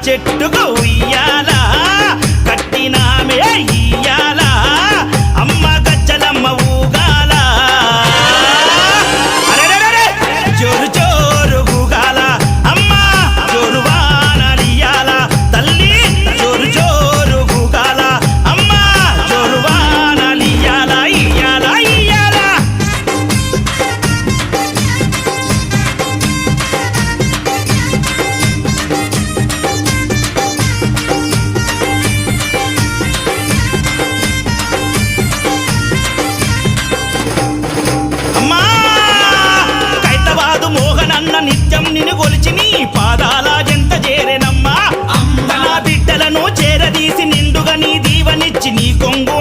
చెట్టుకు ఉయ్యాలా కట్టినామే ఇయ్యాలా అమ్మ గజ్జలమ్మ ఊగాల జోరు జోరు ఊగాల అమ్మ జోరు వానలియాల తల్లి జోరు జోరు ఊగాల అమ్మ జోరు వానలియాల ఇయ్యాల ఇయ్యాల అమ్మా కైతవాదు మోహనన్న నిత్యం నిన్ను కొలిచి నీ పాదాల జంట చేరెనమ్మా నా బిడ్డలను చేరదీసి నిండుగా నీ దీవనిచ్చి నీ కొంగు